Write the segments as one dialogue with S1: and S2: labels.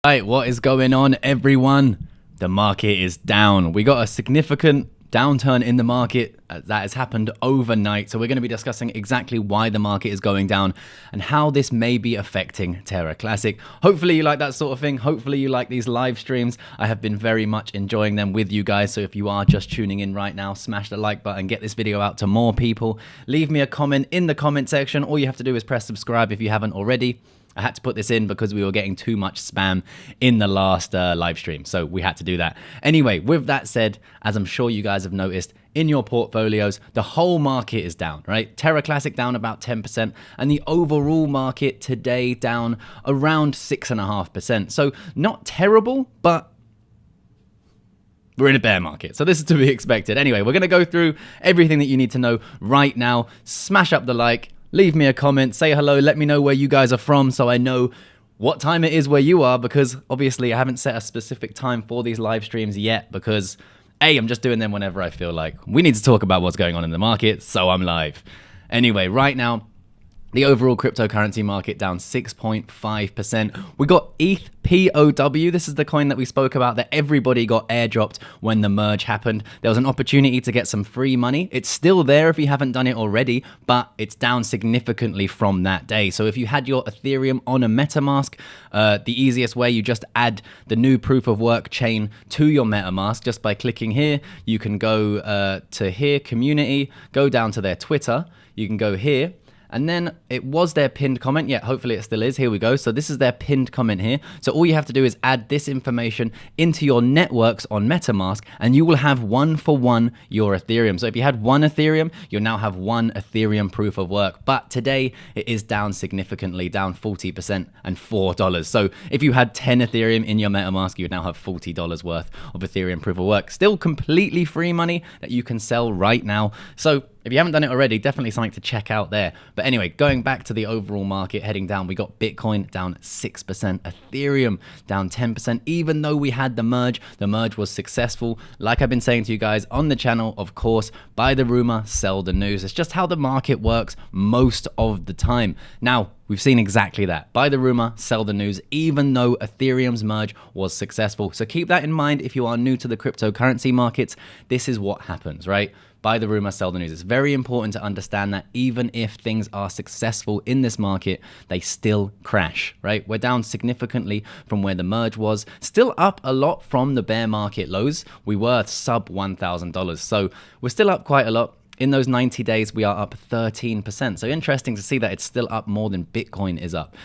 S1: Right, what is going on, everyone? The market is down. We got a significant downturn in the market that has happened overnight. So we're going to be discussing exactly why the market is going down and how this may be affecting Terra Classic. Hopefully you like that sort of thing. Hopefully you like these live streams. I have been very much enjoying them with you guys. So if you are just tuning in right now, smash the like button, get this video out to more people. Leave me a comment in the comment section. All you have to do is press subscribe if you haven't already. I had to put this in because we were getting too much spam in the last live stream, so we had to do that. Anyway, with that said, as I'm sure you guys have noticed, in your portfolios, the whole market is down, right? Terra Classic down about 10%, and the overall market today down around 6.5%. So not terrible, but we're in a bear market, so this is to be expected. Anyway, we're going to go through everything that you need to know right now. Smash up the like. Leave me a comment, say hello, let me know where you guys are from so I know what time it is where you are, because obviously I haven't set a specific time for these live streams yet because I'm just doing them whenever I feel like. We need to talk about what's going on in the market, so I'm live. Anyway, right now, the overall cryptocurrency market down 6.5%. We got ETHPOW. This is the coin that we spoke about that everybody got airdropped when the merge happened. There was an opportunity to get some free money. It's still there if you haven't done it already, but it's down significantly from that day. So if you had your Ethereum on a MetaMask, the easiest way, you just add the new proof of work chain to your MetaMask just by clicking here. You can go to here, community, go down to their Twitter. You can go here. And then it was their pinned comment. Yeah, hopefully it still is. Here we go. So this is their pinned comment here. So all you have to do is add this information into your networks on MetaMask, and you will have one for one your Ethereum. So if you had one Ethereum, you'll now have one Ethereum proof of work. But today it is down significantly, down 40% and $4. So if you had 10 Ethereum in your MetaMask, you would now have $40 worth of Ethereum proof of work. Still completely free money that you can sell right now. So if you haven't done it already, definitely something to check out there. But anyway, going back to the overall market heading down, we got Bitcoin down 6%, Ethereum down 10%, even though we had the merge. The merge was successful. Like I've been saying to you guys on the channel, of course, buy the rumor, sell the news. It's just how the market works most of the time. Now, we've seen exactly that. Buy the rumor, sell the news, even though Ethereum's merge was successful. So keep that in mind if you are new to the cryptocurrency markets. This is what happens, right? Buy the rumor, sell the news. It's very important to understand that even if things are successful in this market, they still crash, right? We're down significantly from where the merge was, still up a lot from the bear market lows. We were sub $1,000. So we're still up quite a lot. In those 90 days, we are up 13%. So interesting to see that it's still up more than Bitcoin is up.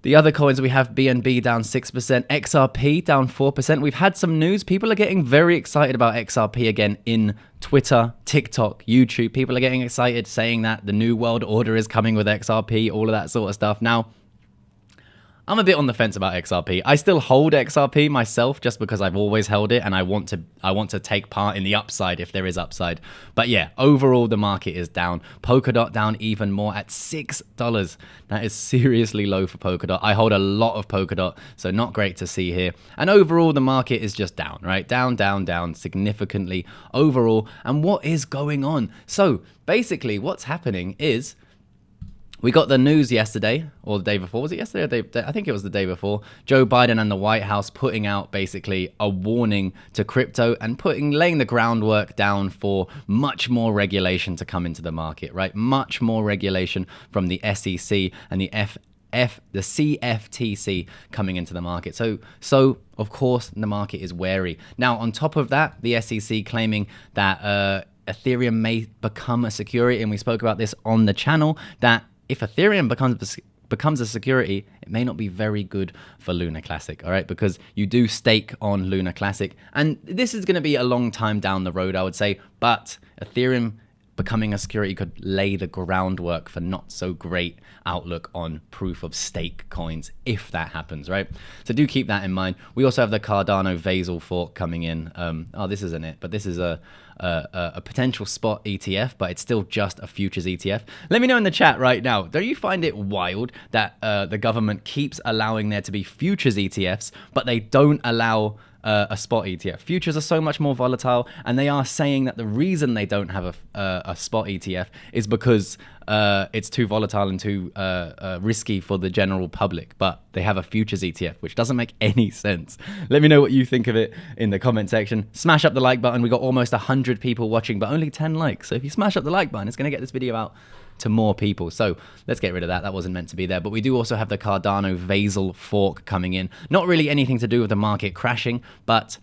S1: The other coins we have, BNB down 6%, XRP down 4%. We've had some news. People are getting very excited about XRP again in Twitter, TikTok, YouTube. People are getting excited saying that the new world order is coming with XRP, all of that sort of stuff. Now, I'm a bit on the fence about XRP. I still hold XRP myself just because I've always held it and I want to take part in the upside if there is upside. But yeah, overall the market is down. Polkadot down even more at $6. That is seriously low for Polkadot. I hold a lot of Polkadot, so not great to see here. And overall the market is just down, right? Down, down, down significantly overall. And what is going on? So basically what's happening is we got the news yesterday, or the day before. Was it yesterday? I think it was the day before. Joe Biden and the White House putting out basically a warning to crypto and laying the groundwork down for much more regulation to come into the market, right? Much more regulation from the SEC and the CFTC coming into the market. So of course the market is wary. Now on top of that, the SEC claiming that Ethereum may become a security, and we spoke about this on the channel, that if Ethereum becomes a security, it may not be very good for Luna Classic, all right? Because you do stake on Luna Classic. And this is going to be a long time down the road, I would say. But Ethereum becoming a security could lay the groundwork for not so great outlook on proof of stake coins if that happens, right? So do keep that in mind. We also have the Cardano Vasil fork coming in. Oh, this isn't it, but this is a potential spot ETF, but it's still just a futures ETF. Let me know in the chat right now. Don't you find it wild that the government keeps allowing there to be futures ETFs, but they don't allow a spot ETF. Futures are so much more volatile, and they are saying that the reason they don't have a spot ETF is because it's too volatile and too risky for the general public. But they have a futures ETF, which doesn't make any sense. Let me know what you think of it in the comment section. Smash up the like button. We got almost 100 people watching, but only 10 likes. So if you smash up the like button, it's going to get this video out to more people. So let's get rid of that. That wasn't meant to be there. But we do also have the Cardano Vasil fork coming in. Not really anything to do with the market crashing, but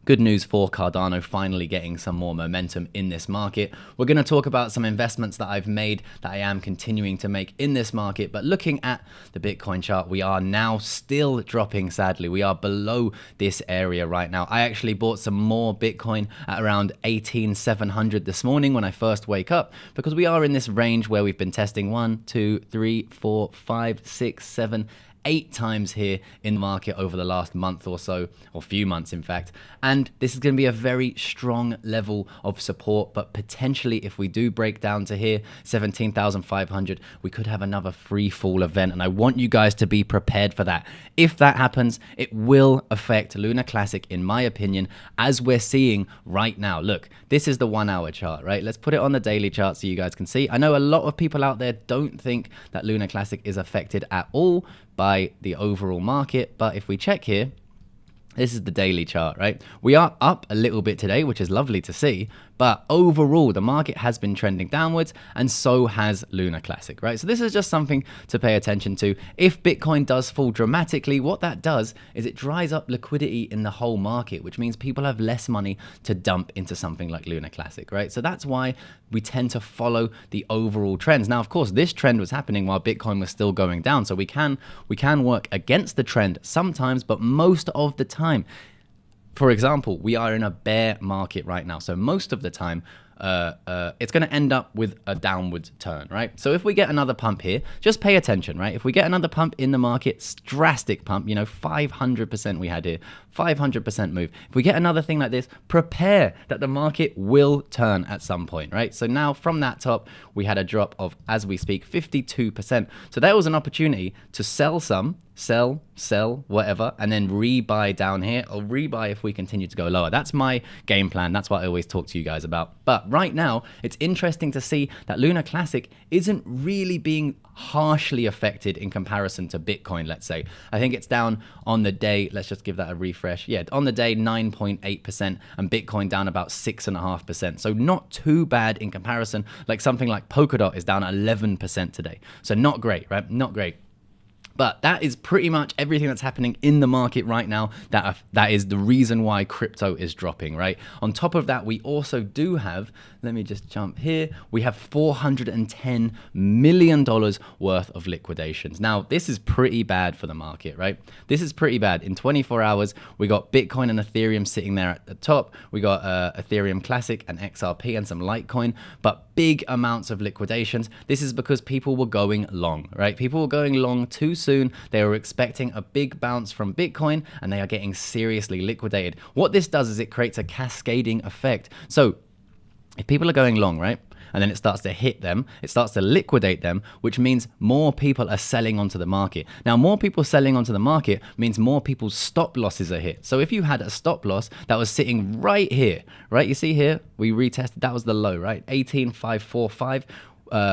S1: good news for Cardano finally getting some more momentum in this market. We're going to talk about some investments that I've made that I am continuing to make in this market. But looking at the Bitcoin chart, we are now still dropping, sadly. We are below this area right now. I actually bought some more Bitcoin at around 18,700 this morning when I first wake up, because we are in this range where we've been testing 1, 2, 3, 4, 5, 6, 7, 8 times here in the market over the last month or so, or few months in fact. And this is going to be a very strong level of support, but potentially if we do break down to here, 17,500, we could have another free fall event. And I want you guys to be prepared for that. If that happens, it will affect Luna Classic, in my opinion, as we're seeing right now. Look, this is the 1 hour chart, right? Let's put it on the daily chart so you guys can see. I know a lot of people out there don't think that Luna Classic is affected at all by the overall market, but if we check here, this is the daily chart, right? We are up a little bit today, which is lovely to see, but overall the market has been trending downwards, and so has Luna Classic, right? So this is just something to pay attention to. If Bitcoin does fall dramatically, what that does is it dries up liquidity in the whole market, which means people have less money to dump into something like Luna Classic, right? So that's why we tend to follow the overall trends. Now, of course, this trend was happening while Bitcoin was still going down, so we can work against the trend sometimes, but most of the time. For example, we are in a bear market right now. So most of the time, it's going to end up with a downward turn, right? So if we get another pump here, just pay attention, right? If we get another pump in the market, drastic pump, 500% we had here, 500% move. If we get another thing like this, prepare that the market will turn at some point, right? So now from that top, we had a drop of, as we speak, 52%. So there was an opportunity to sell some, sell, whatever, and then rebuy down here, or rebuy if we continue to go lower. That's my game plan. That's what I always talk to you guys about. But right now, it's interesting to see that Luna Classic isn't really being harshly affected in comparison to Bitcoin, let's say. I think it's down on the day, let's just give that a refresh. Yeah, on the day, 9.8%, and Bitcoin down about 6.5%. So not too bad in comparison. Like something like Polkadot is down 11% today. So not great, right? Not great. But that is pretty much everything that's happening in the market right now. That is the reason why crypto is dropping, right? On top of that, we also do have, let me just jump here, we have $410 million worth of liquidations. Now, this is pretty bad for the market, right? This is pretty bad. In 24 hours, we got Bitcoin and Ethereum sitting there at the top. We got Ethereum Classic and XRP and some Litecoin, but big amounts of liquidations. This is because people were going long, right? People were going long too soon. They were expecting a big bounce from Bitcoin, and they are getting seriously liquidated. What this does is it creates a cascading effect. So if people are going long, right, and then it starts to hit them, it starts to liquidate them, which means more people are selling onto the market. Now, more people selling onto the market means more people's stop losses are hit. So if you had a stop loss that was sitting right here, right, you see here, we retested, that was the low, right, 18,545,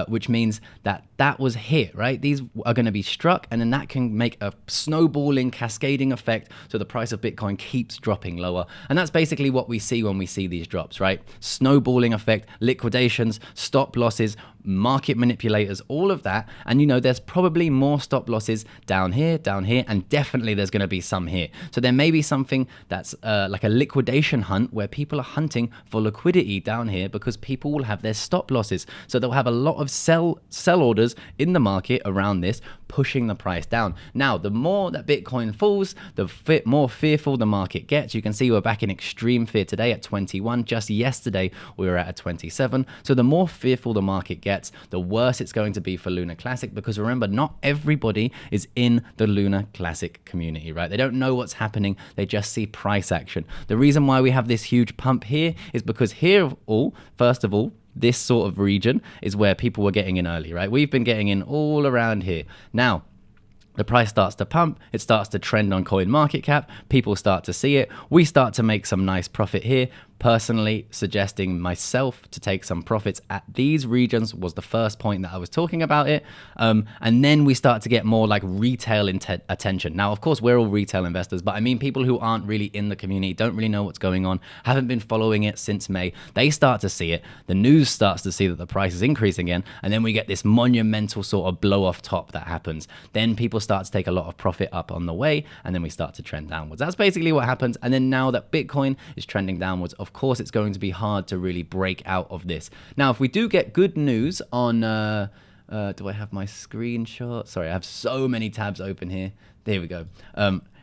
S1: which means that was hit, right? These are going to be struck, and then that can make a snowballing, cascading effect, so the price of Bitcoin keeps dropping lower. And that's basically what we see when we see these drops, right? Snowballing effect, liquidations, stop losses, market manipulators, all of that. And there's probably more stop losses down here, and definitely there's going to be some here. So there may be something that's like a liquidation hunt, where people are hunting for liquidity down here because people will have their stop losses. So they'll have a lot of sell orders in the market around this, pushing the price down. Now, the more that Bitcoin falls, the more fearful the market gets. You can see we're back in extreme fear today at 21. Just yesterday, we were at a 27. So the more fearful the market gets, the worse it's going to be for Luna Classic, because remember, not everybody is in the Luna Classic community, right? They don't know what's happening. They just see price action. The reason why we have this huge pump here is because first of all, this sort of region is where people were getting in early, right? We've been getting in all around here. Now, the price starts to pump, it starts to trend on coin market cap, people start to see it, we start to make some nice profit here. Personally suggesting myself to take some profits at these regions was the first point that I was talking about it. And then we start to get more like retail attention. Now, of course, we're all retail investors, but I mean people who aren't really in the community, don't really know what's going on, haven't been following it since May. They start to see it. The news starts to see that the price is increasing again. And then we get this monumental sort of blow off top that happens. Then people start to take a lot of profit up on the way, and then we start to trend downwards. That's basically what happens. And then now that Bitcoin is trending downwards, of course, it's going to be hard to really break out of this. Now, if we do get good news on, do I have my screenshot? Sorry, I have so many tabs open here. There we go.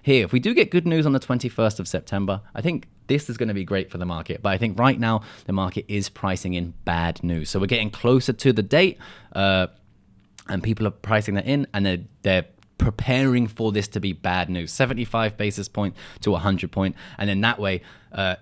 S1: Here, if we do get good news on the 21st of September, I think this is going to be great for the market. But I think right now, the market is pricing in bad news. So we're getting closer to the date, and people are pricing that in, and they're preparing for this to be bad news. 75 basis point to 100 point. And then that way,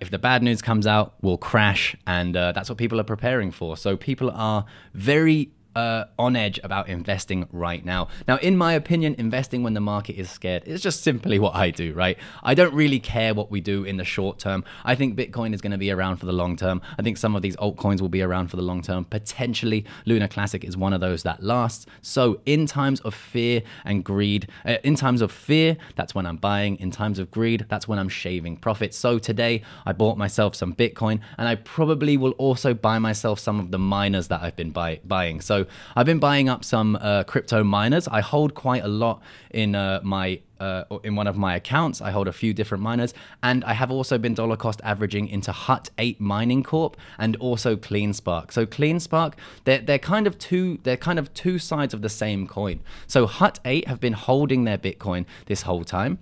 S1: if the bad news comes out, we'll crash. And that's what people are preparing for. So people are very on edge about investing right now. Now, in my opinion, investing when the market is scared is just simply what I do, right? I don't really care what we do in the short term. I think Bitcoin is going to be around for the long term. I think some of these altcoins will be around for the long term. Potentially, Luna Classic is one of those that lasts. So in times of fear and greed, in times of fear, that's when I'm buying. In times of greed, that's when I'm shaving profits. So today, I bought myself some Bitcoin, and I probably will also buy myself some of the miners that I've been buying. So I've been buying up some crypto miners. I hold quite a lot in in one of my accounts. I hold a few different miners, and I have also been dollar cost averaging into Hut8 Mining Corp and also CleanSpark. So CleanSpark, they're kind of two sides of the same coin. So Hut8 have been holding their Bitcoin this whole time.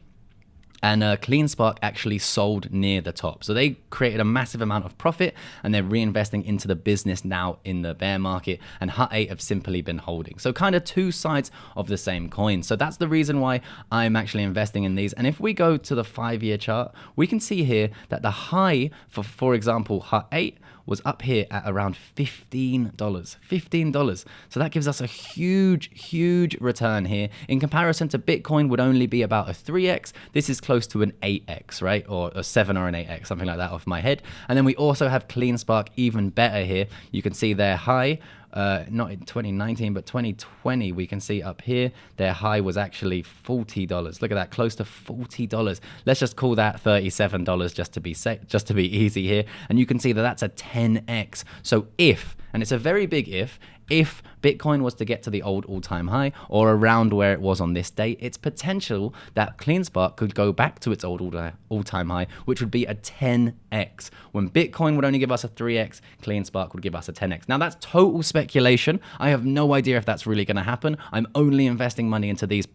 S1: And CleanSpark actually sold near the top. So they created a massive amount of profit, and they're reinvesting into the business now in the bear market. And Hut8 have simply been holding. So kind of two sides of the same coin. So that's the reason why I'm actually investing in these. And if we go to the 5-year chart, we can see here that the high for example, Hut8 was up here at around $15. So that gives us a huge return here. In comparison to Bitcoin would only be about a 3x. This is close to an 8x, right? Or a 7 or an 8x, something like that off my head. And then we also have CleanSpark, even better here. You can see their high, not in 2019, but 2020, we can see up here, their high was actually $40. Look at that, close to $40. Let's just call that $37 just to be easy here. And you can see that that's a 10x. So if, and it's a very big if Bitcoin was to get to the old all-time high or around where it was on this date, it's potential that CleanSpark could go back to its old all-time high, which would be a 10x. When Bitcoin would only give us a 3x, CleanSpark would give us a 10x. Now that's total speculation. I have no idea if that's really going to happen. I'm only investing money into these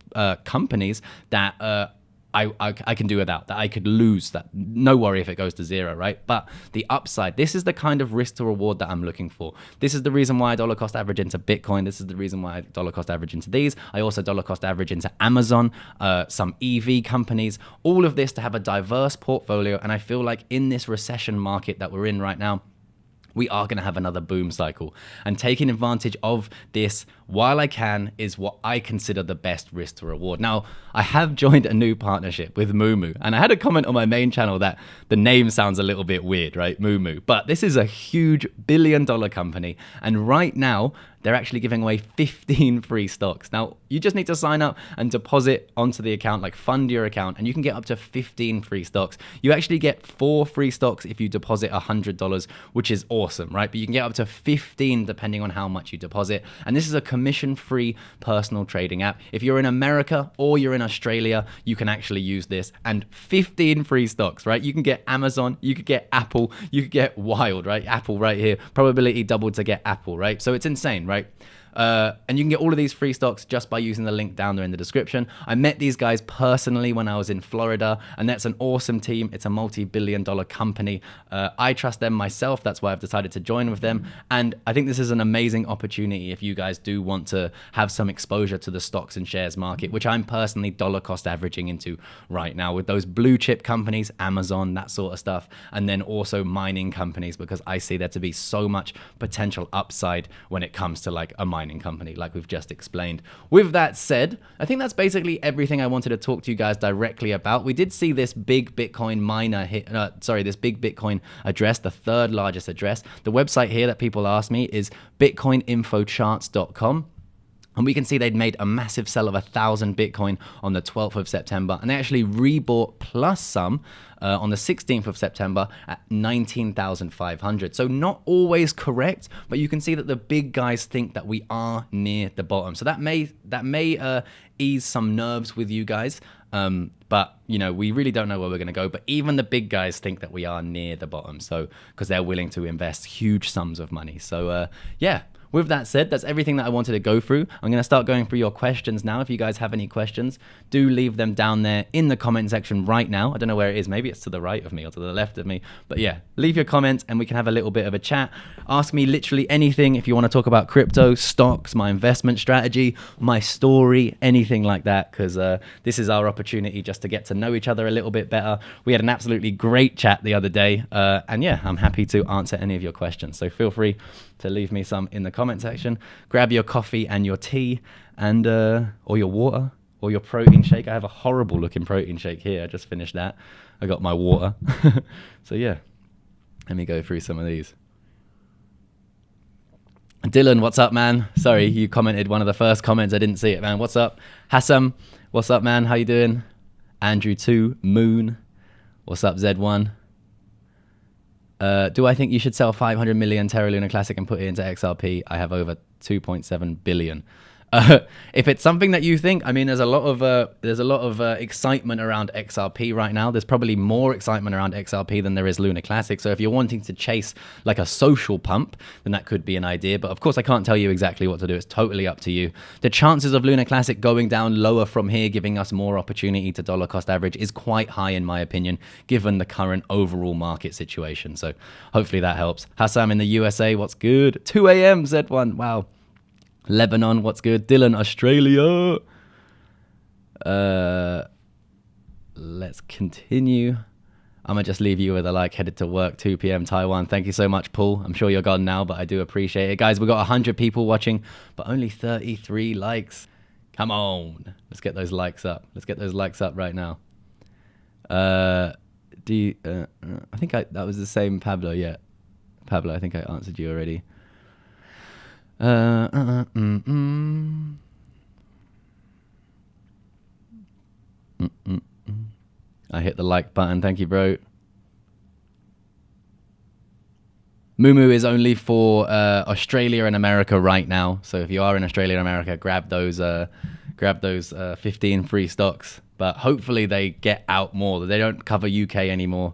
S1: companies that I can do without, that I could lose, that no worry if it goes to zero, right? But the upside, this is the kind of risk to reward that I'm looking for. This is the reason why I dollar cost average into Bitcoin. This is the reason why I dollar cost average into these. I also dollar cost average into Amazon, some EV companies, all of this to have a diverse portfolio. And I feel like in this recession market that we're in right now, we are going to have another boom cycle, and taking advantage of this while I can is what I consider the best risk to reward. Now, I have joined a new partnership with Moomoo, and I had a comment on my main channel that the name sounds a little bit weird, right? Moomoo. But this is a huge billion-dollar company, and right now, they're actually giving away 15 free stocks. Now, you just need to sign up and deposit onto the account, like fund your account, and you can get up to 15 free stocks. You actually get 4 free stocks if you deposit $100, which is awesome, right? But you can get up to 15 depending on how much you deposit. And this is a commission-free personal trading app. If you're in America or you're in Australia, you can actually use this, and 15 free stocks, right? You can get Amazon, you could get Apple, you could get Wild, right? Apple right here, probability doubled to get Apple, right? So it's insane, right? And you can get all of these free stocks just by using the link down there in the description. I met these guys personally when I was in Florida, and that's an awesome team. It's a multi-billion-dollar company. I trust them myself. That's why I've decided to join with them. And I think this is an amazing opportunity if you guys do want to have some exposure to the stocks and shares market, which I'm personally dollar cost averaging into right now with those blue chip companies, Amazon, that sort of stuff, and then also mining companies, because I see there to be so much potential upside when it comes to like a mining mining company, like we've just explained. With that said, I think that's basically everything I wanted to talk to you guys directly about. We did see this big Bitcoin miner hit, this big Bitcoin address, the third largest address. The website here that people ask me is bitcoininfocharts.com. And we can see they'd made a massive sell of 1,000 Bitcoin on the 12th of September. And they actually rebought plus some on the 16th of September at 19,500. So not always correct, but you can see that the big guys think that we are near the bottom. So that may ease some nerves with you guys. But, you know, we really don't know where we're going to go. But even the big guys think that we are near the bottom. So because they're willing to invest huge sums of money. So, yeah. With that said, that's everything that I wanted to go through. I'm going to start going through your questions now. If you guys have any questions, do leave them down there in the comment section right now. I don't know where it is. Maybe it's to the right of me or to the left of me. But yeah, leave your comments and we can have a little bit of a chat. Ask me literally anything if you want to talk about crypto, stocks, my investment strategy, my story, anything like that, because this is our opportunity just to get to know each other a little bit better. We had an absolutely great chat the other day. And yeah, I'm happy to answer any of your questions. So feel free to leave me some in the comment section. Grab your coffee and your tea and or your water or your protein shake. I have a horrible looking protein shake here. I just finished that. I got my water. So yeah, let me go through some of these. Dylan, what's up, man? Sorry, you commented one of the first comments. I didn't see it, man. What's up? Hassam, what's up, man? How you doing? Andrew 2, Moon, what's up, Z1? Do I think you should sell 500 million Terra Luna Classic and put it into XRP? I have over 2.7 billion. If it's something that you think, I mean, there's a lot of excitement around XRP right now. There's probably more excitement around XRP than there is Luna Classic. So if you're wanting to chase like a social pump, then that could be an idea. But of course, I can't tell you exactly what to do. It's totally up to you. The chances of Luna Classic going down lower from here, giving us more opportunity to dollar cost average, is quite high in my opinion, given the current overall market situation. So hopefully that helps. Hassam in the USA, what's good? 2 a.m. Z1, wow. Lebanon, what's good? Dylan, Australia. Let's continue. I'm going to just leave you with a like. Headed to work, 2 p.m. Taiwan. Thank you so much, Paul. I'm sure you're gone now, but I do appreciate it. Guys, we've got 100 people watching, but only 33 likes. Come on. Let's get those likes up. Let's get those likes up right now. I think that was the same Pablo. Yeah. Pablo, I think I answered you already. I hit the like button. Thank you, bro. Mumu is only for Australia and America right now. So if you are in Australia and America, grab those 15 free stocks. But hopefully they get out more. They don't cover UK anymore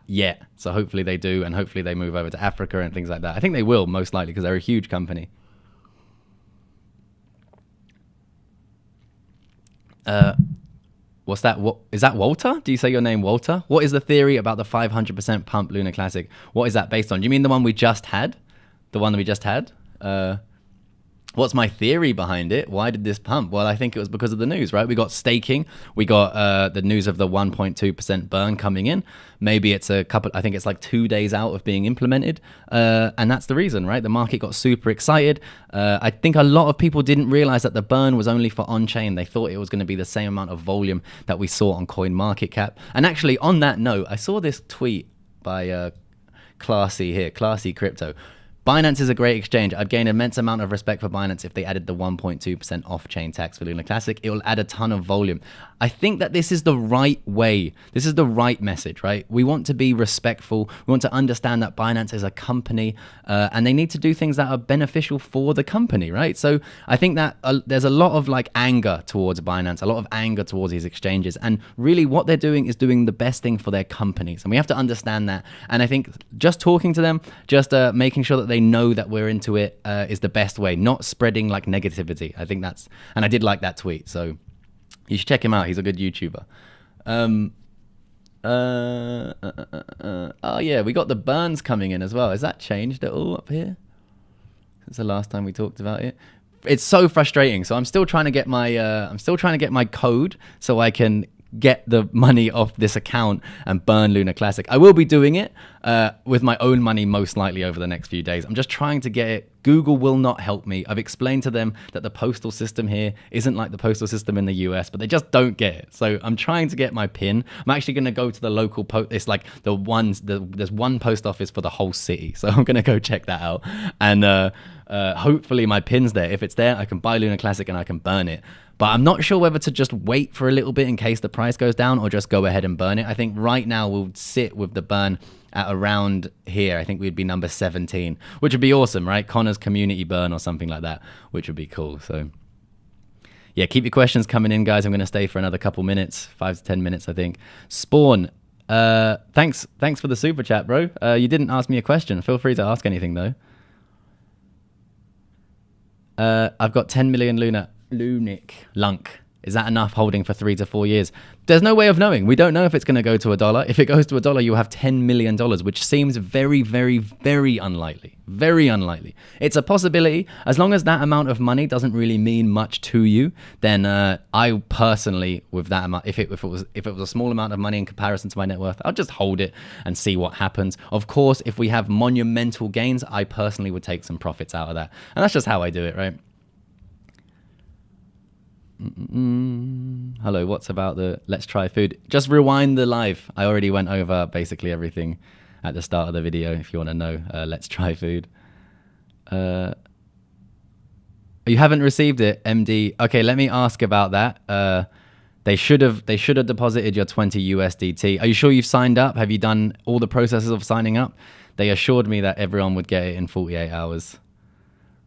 S1: yet. So hopefully they do, and hopefully they move over to Africa and things like that. I think they will, most likely, because they're a huge company. What's that? What is that, Walter? Do you say your name Walter? What is the theory about the 500% pump Luna Classic? What is that based on? Do you mean the one we just had? The one that we just had? What's my theory behind it? Why did this pump? Well, I think it was because of the news, right? We got staking. We got the news of the 1.2% burn coming in. Maybe it's I think it's like 2 days out of being implemented. And that's the reason, right? The market got super excited. I think a lot of people didn't realize that the burn was only for on-chain. They thought it was going to be the same amount of volume that we saw on CoinMarketCap. And actually, on that note, I saw this tweet by Classy Crypto. Binance is a great exchange. I'd gain an immense amount of respect for Binance if they added the 1.2% off-chain tax for Luna Classic. It will add a ton of volume. I think that this is the right way. This is the right message, right? We want to be respectful. We want to understand that Binance is a company and they need to do things that are beneficial for the company, right? So I think that there's a lot of like anger towards Binance, a lot of anger towards these exchanges. And really what they're doing is doing the best thing for their companies. And we have to understand that. And I think just talking to them, just making sure that they know that we're into it is the best way, not spreading like negativity. I think that's, and I did like that tweet, so you should check him out. He's a good YouTuber. Oh yeah, we got the burns coming in as well. Has that changed at all up here since the last time we talked about it? It's so frustrating. So I'm still trying to get my code so I can get the money off this account and burn Lunar Classic. I will be doing it with my own money most likely over the next few days. I'm just trying to get it. Google will not help me. I've explained to them that the postal system here isn't like the postal system in the US, but they just don't get it. So I'm trying to get my PIN. I'm actually going to go to the local post. It's like there's one post office for the whole city. So I'm going to go check that out. And hopefully my PIN's there. If it's there, I can buy Lunar Classic and I can burn it. But I'm not sure whether to just wait for a little bit in case the price goes down or just go ahead and burn it. I think right now we'll sit with the burn at around here. I think we'd be number 17, which would be awesome, right? Connor's community burn or something like that, which would be cool. So yeah, keep your questions coming in, guys. I'm going to stay for another couple minutes, 5 to 10 minutes, I think. Spawn, thanks for the super chat, bro. You didn't ask me a question. Feel free to ask anything though. I've got 10 million Lunic lunk. Is that enough holding for 3 to 4 years? There's no way of knowing. We don't know if it's going to go to $1. If it goes to $1, you'll have $10 million, which seems very, very, very unlikely. Very unlikely. It's a possibility. As long as that amount of money doesn't really mean much to you, then I personally, with that amount, if it was a small amount of money in comparison to my net worth, I'll just hold it and see what happens. Of course, if we have monumental gains, I personally would take some profits out of that. And that's just how I do it, right? Hello, what's about the let's try food? Just rewind the live. I already went over basically everything at the start of the video if you want to know. Let's try food. You haven't received it, MD. Okay, let me ask about that. They should have deposited your 20 USDT. Are you sure you've signed up? Have you done all the processes of signing up? They assured me that everyone would get it in 48 hours.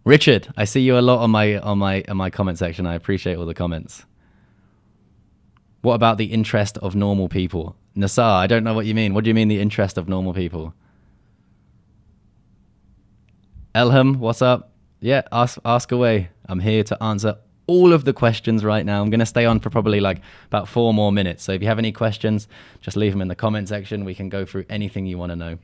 S1: Richard, I see you a lot on my comment section. I appreciate all the comments. What about the interest of normal people? Nassar, I don't know what you mean. What do you mean the interest of normal people? Elham, what's up? Yeah, ask away. I'm here to answer all of the questions right now. I'm going to stay on for probably like about 4 more minutes. So if you have any questions, just leave them in the comment section. We can go through anything you want to know.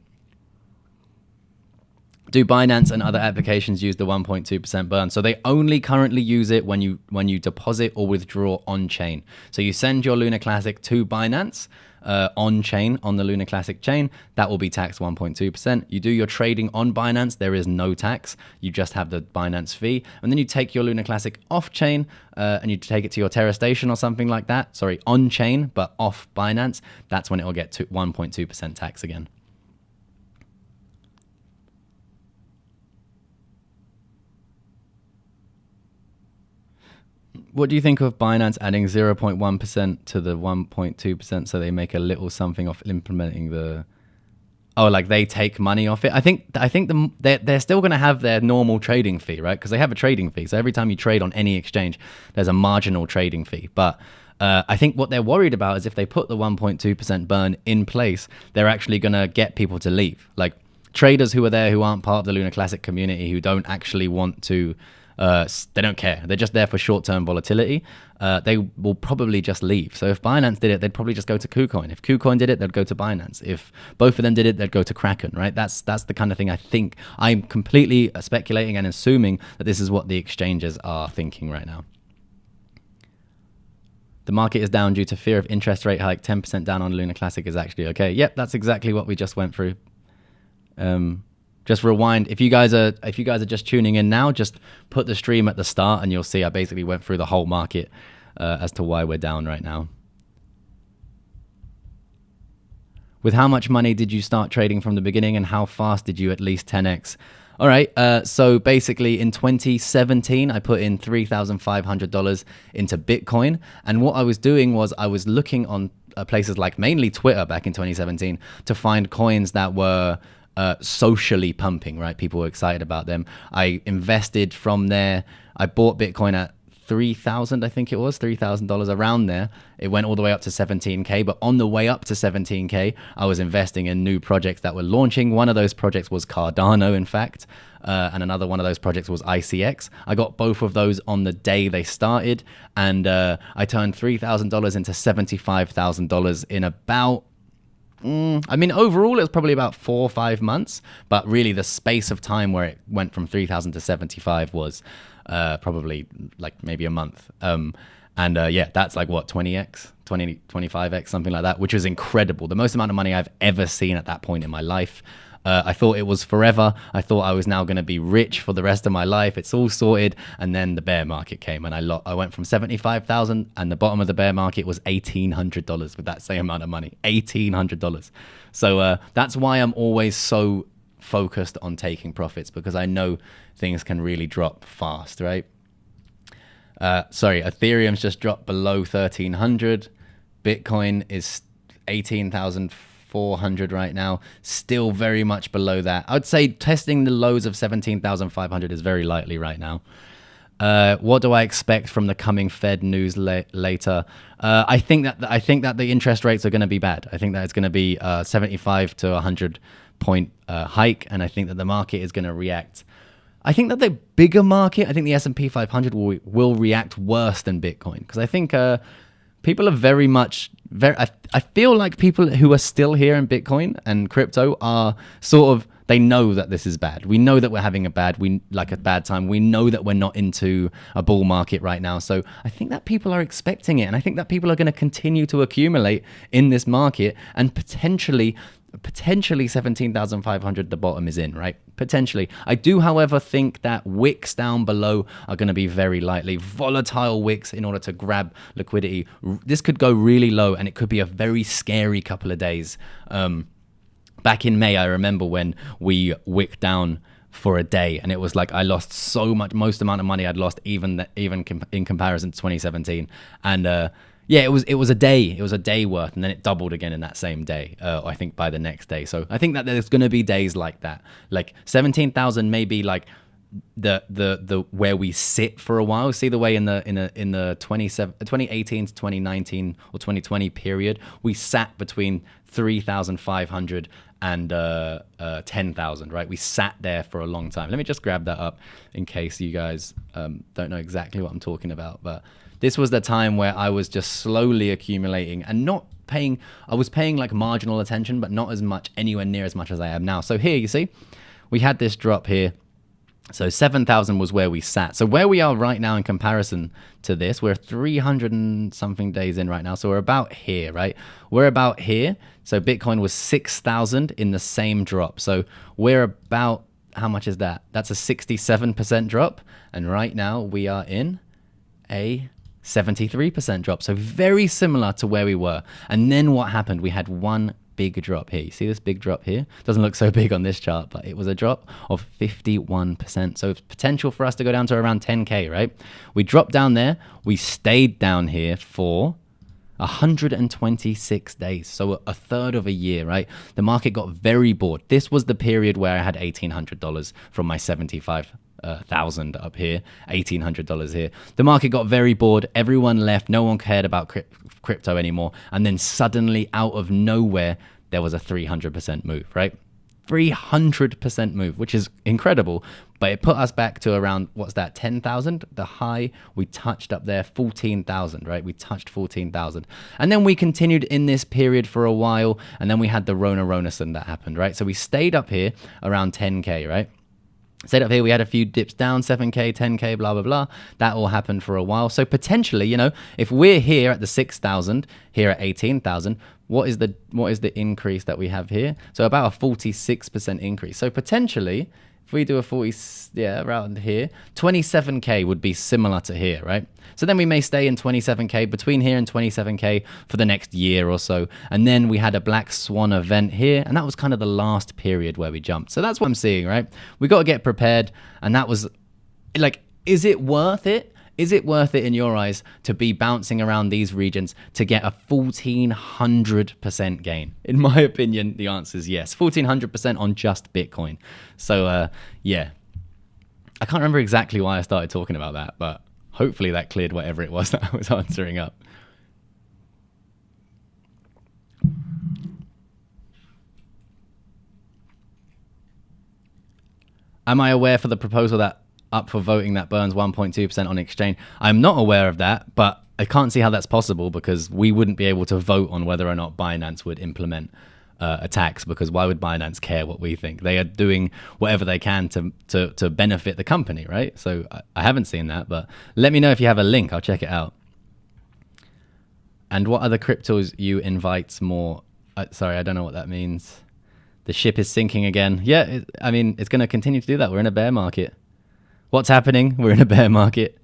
S1: Do Binance and other applications use the 1.2% burn? So they only currently use it when you deposit or withdraw on chain. So you send your Lunar Classic to Binance on chain, on the Lunar Classic chain, that will be taxed 1.2%. You do your trading on Binance, there is no tax. You just have the Binance fee. And then you take your Lunar Classic off chain and you take it to your Terra station or something like that. Sorry, on chain, but off Binance. That's when it will get to 1.2% tax again. What do you think of Binance adding 0.1% to the 1.2% so they make a little something off implementing the... Oh, like they take money off it? I think they're still going to have their normal trading fee, right? Because they have a trading fee. So every time you trade on any exchange, there's a marginal trading fee. But I think what they're worried about is if they put the 1.2% burn in place, they're actually going to get people to leave. Like traders who are there who aren't part of the Lunar Classic community, who don't actually want to... they don't care. They're just there for short-term volatility. They will probably just leave. So if Binance did it, they'd probably just go to KuCoin. If KuCoin did it, they'd go to Binance. If both of them did it, they'd go to Kraken, right? That's the kind of thing I think. I'm completely speculating and assuming that this is what the exchanges are thinking right now. The market is down due to fear of interest rate hike. 10% down on Lunar Classic is actually okay. Yep, that's exactly what we just went through. Just rewind. If you guys are just tuning in now, just put the stream at the start and you'll see I basically went through the whole market as to why we're down right now. With how much money did you start trading from the beginning and how fast did you at least 10x? All right, so basically in 2017, I put in $3,500 into Bitcoin. And what I was doing was I was looking on places like mainly Twitter back in 2017 to find coins that were socially pumping, right? People were excited about them. I invested from there. I bought Bitcoin at 3,000, I think it was $3,000 around there. It went all the way up to 17K, but on the way up to 17K, I was investing in new projects that were launching. One of those projects was Cardano, in fact, and another one of those projects was ICX. I got both of those on the day they started, and I turned $3,000 into $75,000 in about I mean, overall, it was probably about 4 or 5 months, but really the space of time where it went from 3,000 to 75 was probably like maybe a month. And yeah, that's like what, 20x, 25x, something like that, which was incredible. The most amount of money I've ever seen at that point in my life. I thought it was forever. I thought I was now going to be rich for the rest of my life. It's all sorted. And then the bear market came and I went from 75,000 and the bottom of the bear market was $1,800 with that same amount of money, $1,800. So that's why I'm always so focused on taking profits, because I know things can really drop fast, right? Sorry, Ethereum's just dropped below 1,300. Bitcoin is 18,400 right now, still very much below that. I'd say testing the lows of 17,500 is very likely right now. What do I expect from the coming Fed news later? I think that the interest rates are going to be bad. I think that it's going to be 75 to 100 point hike, and I think that the market is going to react. I think that the bigger market, I think the S&P 500 will react worse than Bitcoin, because I think people are very much I feel like people who are still here in Bitcoin and crypto are sort of, they know that this is bad. We know that we're having a bad time. We know that we're not into a bull market right now. So I think that people are expecting it, and I think that people are going to continue to accumulate in this market, and potentially 17,500 the bottom is in, right? Potentially. I do, however, think that wicks down below are going to be very likely volatile wicks in order to grab liquidity. This could go really low, and it could be a very scary couple of days. Back in May, I remember when we wicked down for a day, and it was like I lost so much, most amount of money I'd lost even in comparison to 2017. And yeah, it was a day worth, and then it doubled again in that same day. I think by the next day. So I think that there's going to be days like that. Like 17,000 may be like the where we sit for a while. See the way in the 2018 to 2019 or 2020 period, we sat between 3,500 and 10,000, right? We sat there for a long time. Let me just grab that up in case you guys don't know exactly what I'm talking about. But this was the time where I was just slowly accumulating and not paying. I was paying like marginal attention, but not as much, anywhere near as much as I am now. So here you see, we had this drop here. So 7,000 was where we sat. So where we are right now in comparison to this, we're 300 and something days in right now. So we're about here, right? We're about here. So Bitcoin was 6,000 in the same drop. So we're about, how much is that? That's a 67% drop. And right now we are in a 73% drop. So very similar to where we were. And then what happened? We had one big drop here. You see this big drop here? Doesn't look so big on this chart, but it was a drop of 51%. So it's potential for us to go down to around 10K, right? We dropped down there. We stayed down here for 126 days. So a third of a year, right? The market got very bored. This was the period where I had $1,800 from my 75,000 up here, $1,800 here. The market got very bored. Everyone left. No one cared about crypto anymore. And then suddenly, out of nowhere, there was a 300% move, right? 300% move, which is incredible. But it put us back to around, what's that, 10,000? The high we touched up there, 14,000, right? We touched 14,000. And then we continued in this period for a while. And then we had the Rona-Ronason that happened, right? So we stayed up here around 10K, right? Stayed up here, we had a few dips down, 7K, 10K, blah, blah, blah. That all happened for a while. So potentially, you know, if we're here at the 6,000, here at 18,000, what is the increase that we have here? So about a 46% increase. So potentially, if we do a 40, yeah, around here, 27K would be similar to here, right? So then we may stay in 27K, between here and 27K for the next year or so. And then we had a black swan event here, and that was kind of the last period where we jumped. So that's what I'm seeing, right? We got to get prepared. And that was like, is it worth it? Is it worth it in your eyes to be bouncing around these regions to get a 1,400% gain? In my opinion, the answer is yes. 1,400% on just Bitcoin. So yeah, I can't remember exactly why I started talking about that, but hopefully that cleared whatever it was that I was answering up. Am I aware for the proposal that up for voting that burns 1.2% on exchange? I'm not aware of that, but I can't see how that's possible, because we wouldn't be able to vote on whether or not Binance would implement a tax, because why would Binance care what we think? They are doing whatever they can to benefit the company, right? So I haven't seen that, but let me know if you have a link. I'll check it out. And what other cryptos you invite more? Sorry, I don't know what that means. The ship is sinking again. Yeah, I mean, it's going to continue to do that. We're in a bear market. What's happening? We're in a bear market.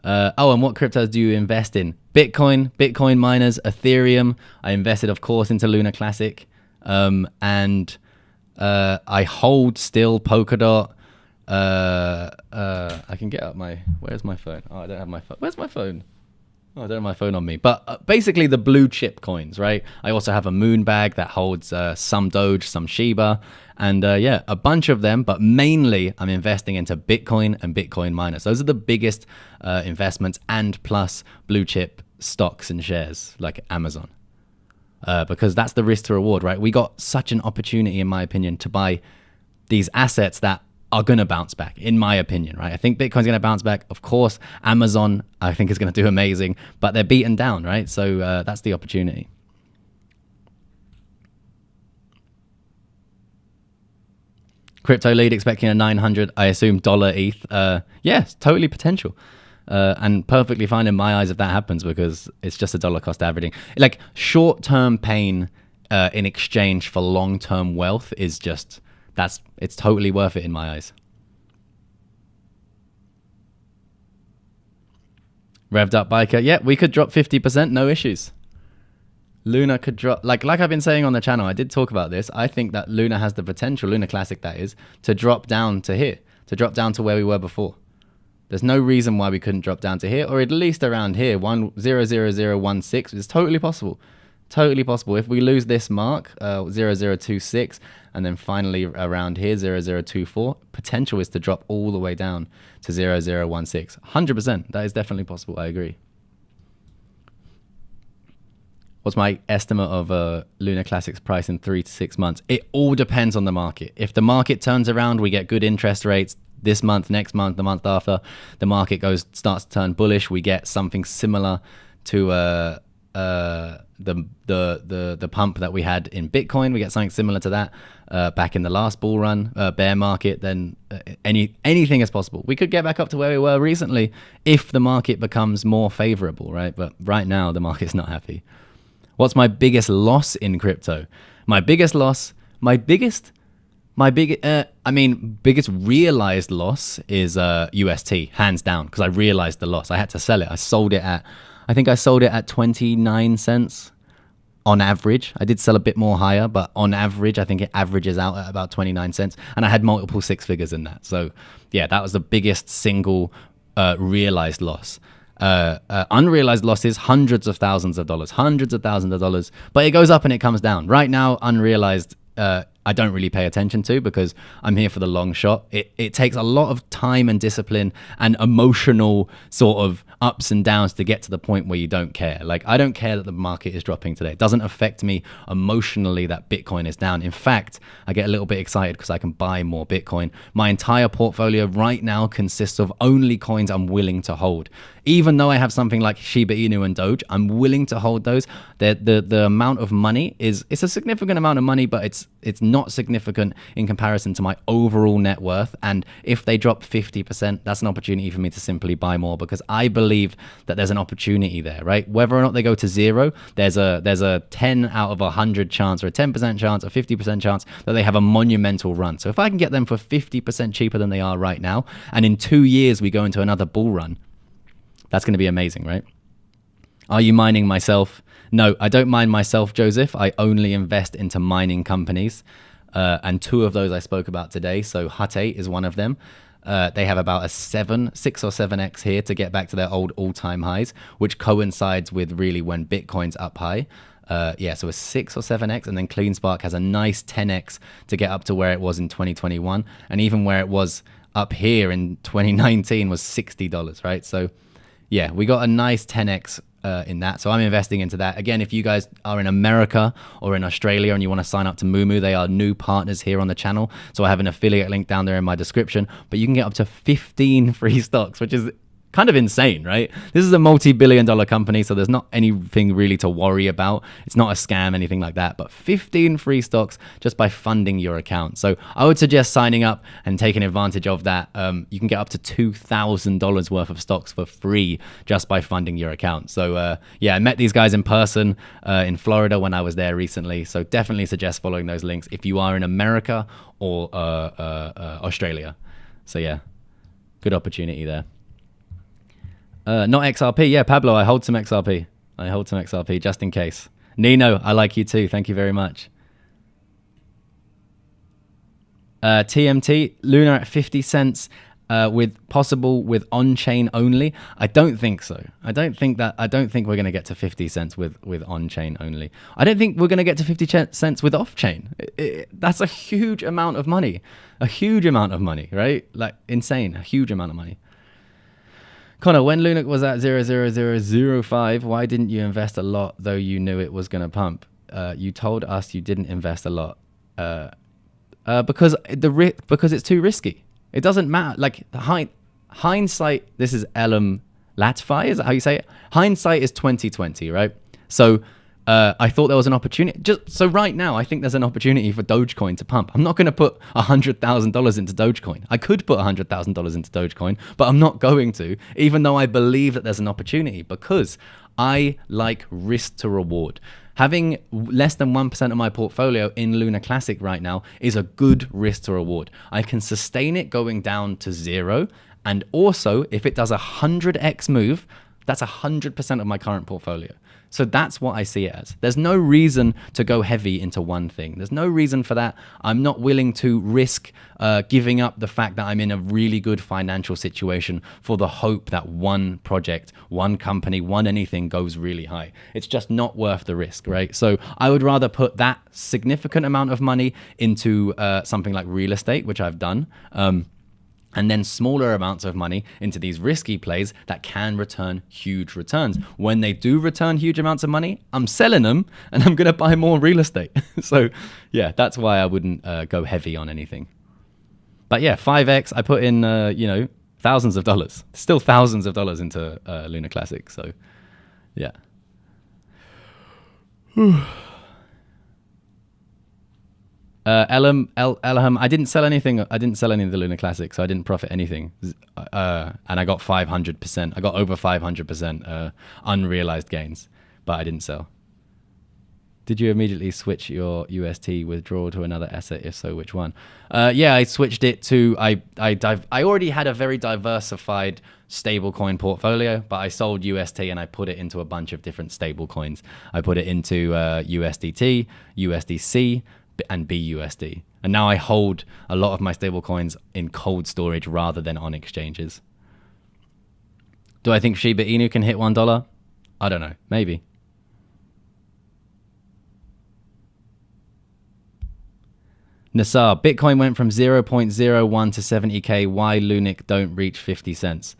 S1: And what cryptos do you invest in? Bitcoin, Bitcoin miners, Ethereum. I invested, of course, into Luna Classic. And I hold still Polkadot. I can get up my... Where's my phone? Oh, I don't have my phone. Where's my phone? Oh, I don't have my phone on me. But basically the blue chip coins, right? I also have a moon bag that holds some Doge, some Shiba. And a bunch of them. But mainly I'm investing into Bitcoin and Bitcoin miners. Those are the biggest investments, and plus blue chip stocks and shares like Amazon. Because that's the risk to reward, right? We got such an opportunity, in my opinion, to buy these assets that are going to bounce back, in my opinion, right? I think Bitcoin's going to bounce back. Of course, Amazon, I think, is going to do amazing, but they're beaten down, right? So that's the opportunity. Crypto lead expecting a 900, I assume, dollar ETH. Yes, totally potential. And perfectly fine in my eyes if that happens, because it's just a dollar cost averaging. Like, short-term pain in exchange for long-term wealth is just... it's totally worth it in my eyes. Revved up biker. Yeah, we could drop 50%, no issues. Luna could drop, like I've been saying on the channel, I did talk about this. I think that Luna has the potential, Luna Classic that is, to drop down to here, to drop down to where we were before. There's no reason why we couldn't drop down to here, or at least around here, 0.00016 is totally possible. Totally possible. If we lose this mark, 0.026, and then finally around here, 0.024, potential is to drop all the way down to 0.016. 100%. That is definitely possible. I agree. What's my estimate of Luna Classic's price in 3 to 6 months? It all depends on the market. If the market turns around, we get good interest rates this month, next month, the month after, the market starts to turn bullish, we get something similar to the pump that we had in Bitcoin. We get something similar to that back in the last bull run, bear market. Then anything is possible. We could get back up to where we were recently if the market becomes more favorable, right? But right now the market's not happy. What's my biggest loss in crypto? My biggest biggest realized loss is UST, hands down, because I realized the loss. I had to sell it. I sold it at 29 cents on average. I did sell a bit more higher, but on average, I think it averages out at about 29 cents. And I had multiple six figures in that. So yeah, that was the biggest single realized loss. Unrealized losses, hundreds of thousands of dollars, but it goes up and it comes down. Right now, unrealized, I don't really pay attention to, because I'm here for the long shot. It takes a lot of time and discipline and emotional sort of ups and downs to get to the point where you don't care. Like, I don't care that the market is dropping today. It doesn't affect me emotionally that Bitcoin is down. In fact, I get a little bit excited because I can buy more Bitcoin. My entire portfolio right now consists of only coins I'm willing to hold. Even though I have something like Shiba Inu and Doge, I'm willing to hold those. The amount of money it's a significant amount of money, but it's not significant in comparison to my overall net worth. And if they drop 50%, that's an opportunity for me to simply buy more, because I believe that there's an opportunity there, right? Whether or not they go to zero, there's a 10 out of 100 chance, or a 10% chance, or 50% chance that they have a monumental run. So if I can get them for 50% cheaper than they are right now, and in 2 years we go into another bull run, that's going to be amazing, right? Are you mining myself? No, I don't mine myself, Joseph. I only invest into mining companies. And 2 of those I spoke about today. So Hut 8 is one of them. They have about a 6 or 7x here to get back to their old all-time highs, which coincides with really when Bitcoin's up high. So a 6 or 7x, and then CleanSpark has a nice 10x to get up to where it was in 2021. And even where it was up here in 2019 was $60, right? So yeah, we got a nice 10x in that. So I'm investing into that. Again, if you guys are in America or in Australia and you want to sign up to Moomoo, they are new partners here on the channel. So I have an affiliate link down there in my description, but you can get up to 15 free stocks, which is kind of insane, right? This is a multi-billion-dollar company, so there's not anything really to worry about. It's not a scam, anything like that. But 15 free stocks just by funding your account. So I would suggest signing up and taking advantage of that. You can get up to $2,000 worth of stocks for free just by funding your account. So yeah, I met these guys in person in Florida when I was there recently. So definitely suggest following those links if you are in America or Australia. So yeah, good opportunity there. Not XRP. Yeah, Pablo, I hold some XRP. I hold some XRP just in case. Nino, I like you too. Thank you very much. TMT, Luna at 50 cents with on-chain only. I don't think so. I don't think we're going to get to 50 cents with on-chain only. I don't think we're going to get to 50 cents with off-chain. That's a huge amount of money. A huge amount of money, right? Like insane. A huge amount of money. Connor, when Luna was at 0.0005, why didn't you invest a lot though you knew it was going to pump? You told us you didn't invest a lot because it's too risky. It doesn't matter. Like hindsight, this is Elam Latfi, is that how you say it? Hindsight is 2020, right? So I thought there was an opportunity. So right now, I think there's an opportunity for Dogecoin to pump. I'm not going to put $100,000 into Dogecoin. I could put $100,000 into Dogecoin, but I'm not going to, even though I believe that there's an opportunity, because I like risk to reward. Having less than 1% of my portfolio in Luna Classic right now is a good risk to reward. I can sustain it going down to 0. And also, if it does a 100x move, that's 100% of my current portfolio. So that's what I see it as. There's no reason to go heavy into one thing. There's no reason for that. I'm not willing to risk giving up the fact that I'm in a really good financial situation for the hope that one project, one company, one anything goes really high. It's just not worth the risk, right? So I would rather put that significant amount of money into something like real estate, which I've done. And then smaller amounts of money into these risky plays that can return huge returns. When they do return huge amounts of money, I'm selling them and I'm going to buy more real estate. So yeah, that's why I wouldn't go heavy on anything. But yeah, 5x, I put in, thousands of dollars. Still thousands of dollars into Luna Classic. So yeah. Elam, I didn't sell anything. I didn't sell any of the Luna Classic, so I didn't profit anything. And I got 500%. I got over 500% unrealized gains, but I didn't sell. Did you immediately switch your UST withdrawal to another asset? If so, which one? Yeah, I switched it to. I already had a very diversified stablecoin portfolio, but I sold UST and I put it into a bunch of different stablecoins. I put it into USDT, USDC, and BUSD. And now I hold a lot of my stable coins in cold storage rather than on exchanges. Do I think Shiba Inu can hit $1? I don't know. Maybe. Nassar, Bitcoin went from 0.01 to 70k. Why Lunic don't reach 50 cents?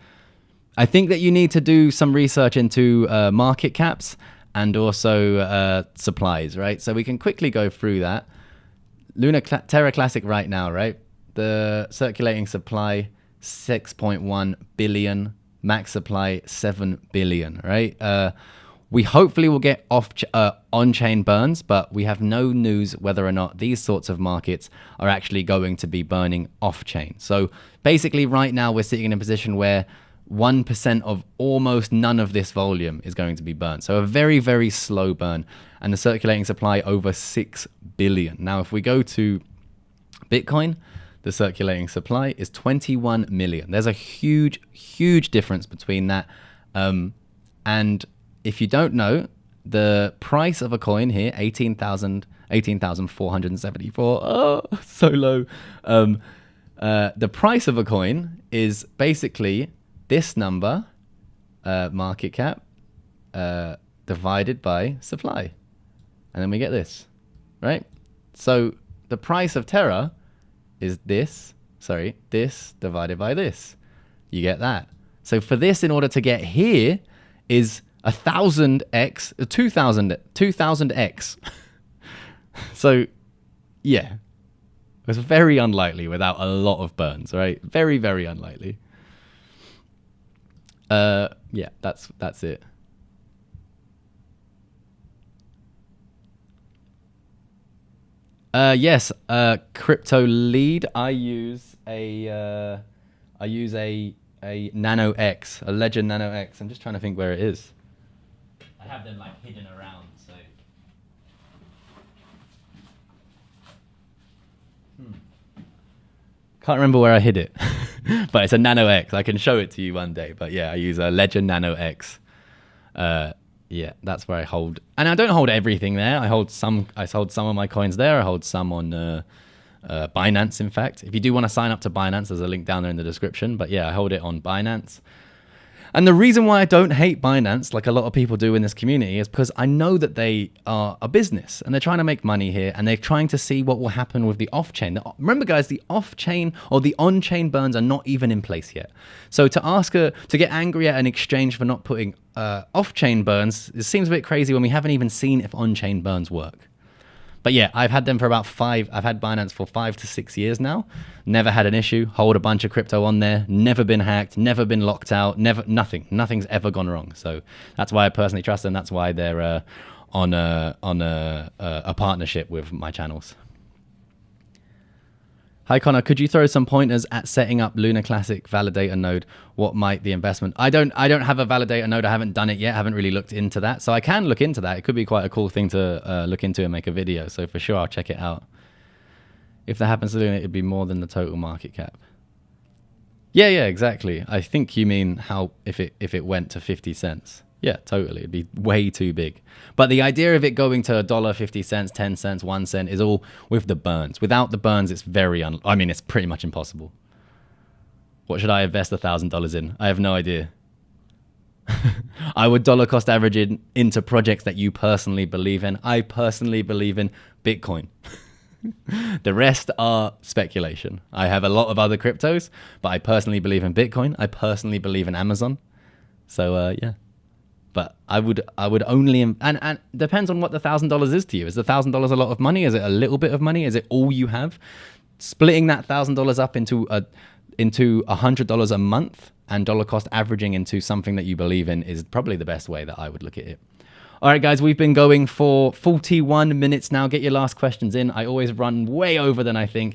S1: I think that you need to do some research into market caps and also supplies, right? So we can quickly go through that. Terra Classic right now, right? The circulating supply, 6.1 billion. Max supply, 7 billion, right? We hopefully will get on-chain burns, but we have no news whether or not these sorts of markets are actually going to be burning off-chain. So basically right now we're sitting in a position where 1% of almost none of this volume is going to be burned. So a very, very slow burn. And the circulating supply over 6 billion. Now, if we go to Bitcoin, the circulating supply is 21 million. There's a huge, huge difference between that. And if you don't know, the price of a coin here, 18,474. Oh, so low. The price of a coin is basically this number, market cap, divided by supply. And then we get this, right? So the price of Terra is this divided by this. You get that. So for this, in order to get here, is 1,000x, 2,000x. So yeah, it's very unlikely without a lot of burns, right? Very, very unlikely. Yeah, that's it. Yes, crypto lead. I use a Nano X, a Legend Nano X. I'm just trying to think where it is. I have them like hidden around, so. Can't remember where I hid it, but it's a Nano X. I can show it to you one day. But yeah, I use a Legend Nano X. Yeah, that's where I hold, and I don't hold everything there. I hold some. I hold some of my coins there. I hold some on Binance. In fact, if you do want to sign up to Binance, there's a link down there in the description. But yeah, I hold it on Binance. And the reason why I don't hate Binance, like a lot of people do in this community, is because I know that they are a business and they're trying to make money here and they're trying to see what will happen with the off-chain. Remember, guys, the off-chain or the on-chain burns are not even in place yet. So to get angry at an exchange for not putting off-chain burns, it seems a bit crazy when we haven't even seen if on-chain burns work. But yeah, I've had them for I've had Binance for 5 to 6 years now. Never had an issue. Hold a bunch of crypto on there. Never been hacked. Never been locked out. Nothing. Nothing's ever gone wrong. So that's why I personally trust them. That's why they're on a partnership with my channels. Hi Connor, could you throw some pointers at setting up Lunar Classic validator node? What might the investment? I don't have a validator node. I haven't done it yet. I haven't really looked into that. So I can look into that. It could be quite a cool thing to look into and make a video. So for sure, I'll check it out. If that happens to Lunar, it'd be more than the total market cap. Yeah, exactly. I think you mean how if it went to 50 cents. Yeah, totally. It'd be way too big. But the idea of it going to $1, 50 cents, 10 cents, 1 cent is all with the burns. Without the burns, it's it's pretty much impossible. What should I invest $1,000 in? I have no idea. I would dollar cost average into projects that you personally believe in. I personally believe in Bitcoin. The rest are speculation. I have a lot of other cryptos, but I personally believe in Bitcoin. I personally believe in Amazon. So, yeah. But I would only, and depends on what the $1,000 is to you. Is the $1,000 a lot of money? Is it a little bit of money? Is it all you have? Splitting that $1,000 up into $100 a month and dollar cost averaging into something that you believe in is probably the best way that I would look at it. All right, guys, we've been going for 41 minutes now. Get your last questions in. I always run way over than I think.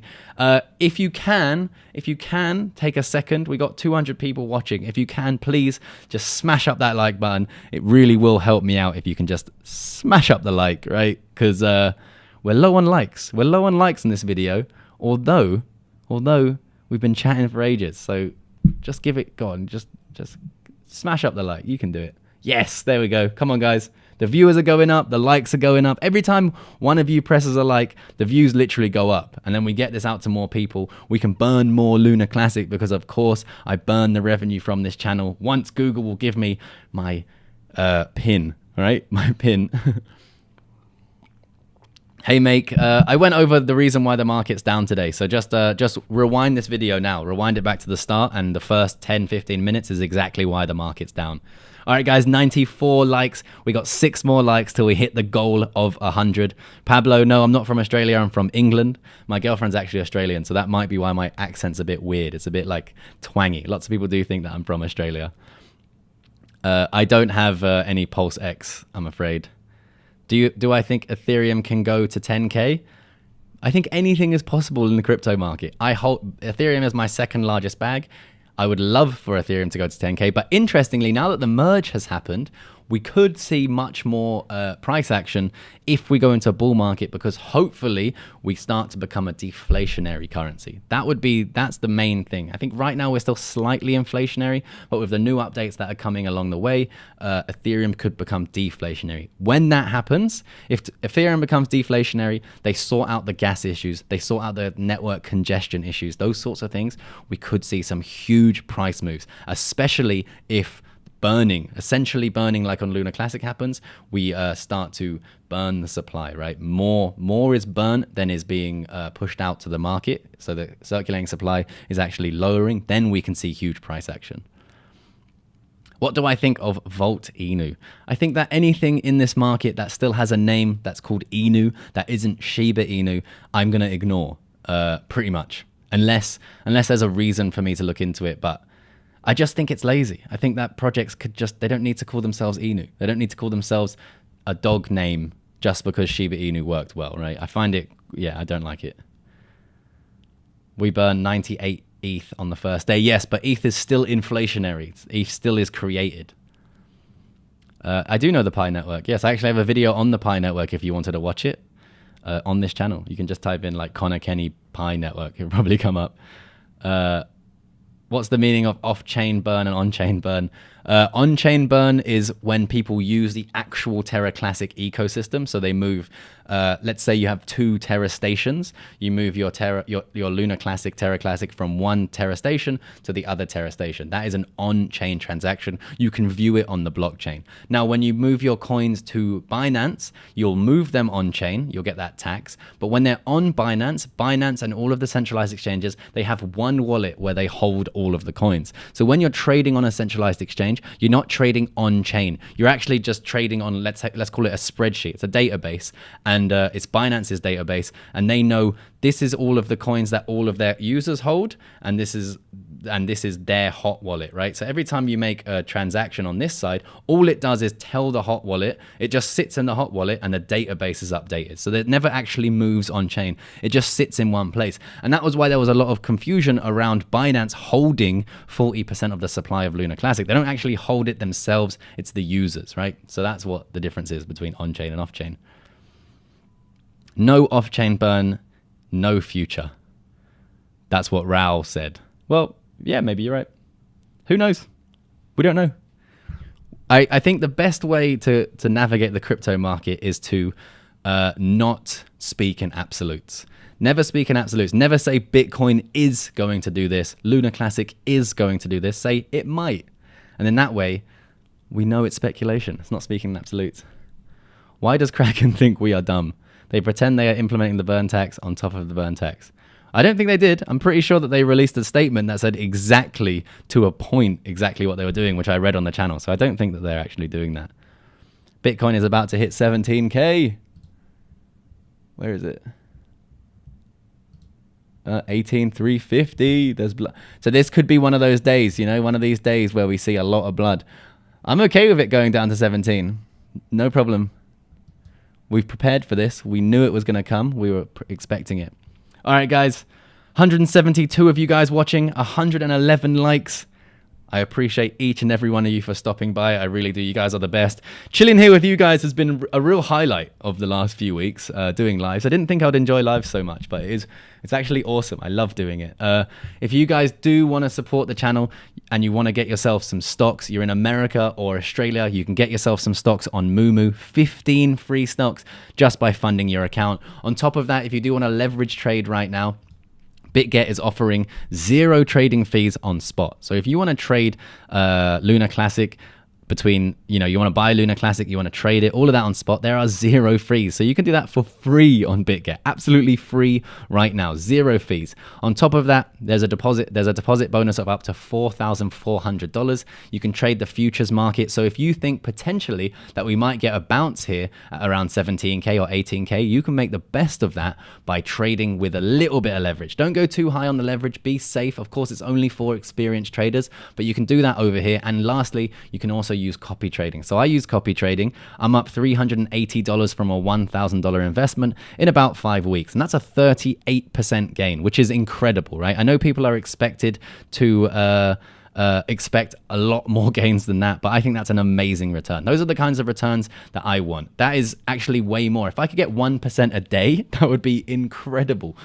S1: If you can take a second, we got 200 people watching. If you can, please just smash up that like button. It really will help me out if you can just smash up the like, right? Because we're low on likes. We're low on likes in this video, although we've been chatting for ages. So just give it, go on, just smash up the like. You can do it. Yes, there we go. Come on, guys. The viewers are going up. The likes are going up. Every time one of you presses a like, the views literally go up. And then we get this out to more people. We can burn more Lunar Classic because, of course, I burn the revenue from this channel. Once Google will give me my pin, all right? My pin. Hey, Make, I went over the reason why the market's down today. So just rewind this video now. Rewind it back to the start. And the first 10, 15 minutes is exactly why the market's down. All right, guys, 94 likes. We got 6 more likes till we hit the goal of 100. Pablo, no, I'm not from Australia. I'm from England. My girlfriend's actually Australian, so that might be why my accent's a bit weird. It's a bit like twangy. Lots of people do think that I'm from Australia. I don't have any Pulse X, I'm afraid. Do I think Ethereum can go to 10K? I think anything is possible in the crypto market. I hold Ethereum as my second largest bag. I would love for Ethereum to go to 10K, but interestingly, now that the merge has happened, we could see much more price action if we go into a bull market, because hopefully we start to become a deflationary currency. That's the main thing. I think right now we're still slightly inflationary, but with the new updates that are coming along the way, Ethereum could become deflationary. When that happens, if Ethereum becomes deflationary, they sort out the gas issues, they sort out the network congestion issues, those sorts of things, we could see some huge price moves, especially if essentially burning like on Lunar Classic happens, we start to burn the supply, right? More is burnt than is being pushed out to the market. So the circulating supply is actually lowering. Then we can see huge price action. What do I think of Volt Inu? I think that anything in this market that still has a name that's called Inu, that isn't Shiba Inu, I'm going to ignore pretty much. Unless there's a reason for me to look into it. But I just think it's lazy. I think that projects they don't need to call themselves Inu. They don't need to call themselves a dog name just because Shiba Inu worked well, right? I find it, yeah, I don't like it. We burned 98 ETH on the first day. Yes, but ETH is still inflationary. ETH still is created. I do know the Pi network. Yes, I actually have a video on the Pi network if you wanted to watch it on this channel. You can just type in like Connor Kenny Pi network. It'll probably come up. What's the meaning of off-chain burn and on-chain burn? On-chain burn is when people use the actual Terra Classic ecosystem. So they move, let's say you have 2 Terra stations. You move your Luna Classic, Terra Classic from one Terra station to the other Terra station. That is an on-chain transaction. You can view it on the blockchain. Now, when you move your coins to Binance, you'll move them on-chain. You'll get that tax. But when they're on Binance and all of the centralized exchanges, they have one wallet where they hold all of the coins. So when you're trading on a centralized exchange, you're not trading on chain. You're actually just trading on, let's call it a spreadsheet. It's a database, and it's Binance's database, and they know this is all of the coins that all of their users hold, and this is their hot wallet, right? So every time you make a transaction on this side, all it does is tell the hot wallet. It just sits in the hot wallet, and the database is updated. So it never actually moves on chain. It just sits in one place. And that was why there was a lot of confusion around Binance holding 40% of the supply of Luna Classic. They don't actually hold it themselves. It's the users, right? So that's what the difference is between on-chain and off-chain. No off-chain burn, no future. That's what Raoul said. Well, yeah, maybe you're right. Who knows? We don't know. I think the best way to navigate the crypto market is to not speak in absolutes. Never speak in absolutes. Never say Bitcoin is going to do this. Luna Classic is going to do this. Say it might. And in that way, we know it's speculation. It's not speaking in absolutes. Why does Kraken think we are dumb? They pretend they are implementing the burn tax on top of the burn tax. I don't think they did. I'm pretty sure that they released a statement that said exactly to a point exactly what they were doing, which I read on the channel. So I don't think that they're actually doing that. Bitcoin is about to hit 17K. Where is it? 18,350. There's blood. So this could be one of those days, you know, one of these days where we see a lot of blood. I'm okay with it going down to 17. No problem. We've prepared for this. We knew it was going to come. We were expecting it. All right, guys. 172 of you guys watching. 111 likes. I appreciate each and every one of you for stopping by. I really do. You guys are the best. Chilling here with you guys has been a real highlight of the last few weeks, doing lives. I didn't think I would enjoy lives so much, but it's actually awesome. I love doing it. If you guys do want to support the channel and you want to get yourself some stocks, you're in America or Australia, you can get yourself some stocks on Moomoo, 15 free stocks just by funding your account. On top of that, if you do want to leverage trade right now, BitGet is offering 0 trading fees on spot. So if you want to trade Luna Classic between, you want to buy Luna Classic, you want to trade it, all of that on spot, there are 0 fees. So you can do that for free on BitGet. Absolutely free right now. 0 fees. On top of that, there's a deposit bonus of up to $4,400. You can trade the futures market. So if you think potentially that we might get a bounce here at around 17K or 18K, you can make the best of that by trading with a little bit of leverage. Don't go too high on the leverage. Be safe. Of course, it's only for experienced traders, but you can do that over here. And lastly, you can also use copy trading. So I use copy trading. I'm up $380 from a $1,000 investment in about 5 weeks. And that's a 38% gain, which is incredible, right? I know people are expected to expect a lot more gains than that, but I think that's an amazing return. Those are the kinds of returns that I want. That is actually way more. If I could get 1% a day, that would be incredible.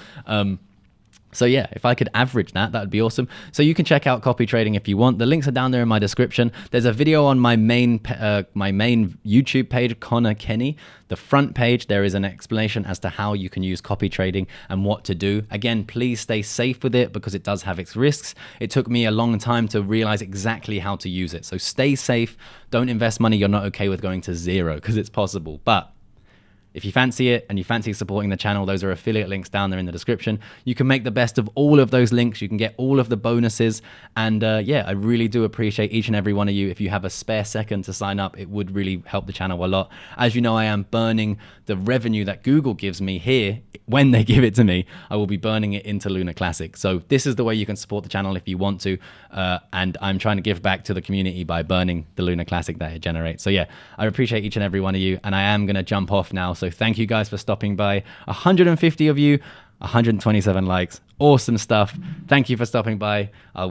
S1: So yeah, if I could average that would be awesome. So you can check out copy trading if you want. The links are down there in my description. There's a video on my main YouTube page, Connor Kenny. The front page, there is an explanation as to how you can use copy trading and what to do. Again, please stay safe with it because it does have its risks. It took me a long time to realize exactly how to use it. So stay safe. Don't invest money you're not okay with going to 0 because it's possible. But if you fancy it and you fancy supporting the channel, those are affiliate links down there in the description. You can make the best of all of those links. You can get all of the bonuses. And yeah, I really do appreciate each and every one of you. If you have a spare second to sign up, it would really help the channel a lot. As you know, I am burning the revenue that Google gives me here. When they give it to me, I will be burning it into Luna Classic. So this is the way you can support the channel if you want to. And I'm trying to give back to the community by burning the Luna Classic that it generates. So yeah, I appreciate each and every one of you. And I am going to jump off now. So thank you guys for stopping by. 150 of you, 127 likes. Awesome stuff. Thank you for stopping by. I'll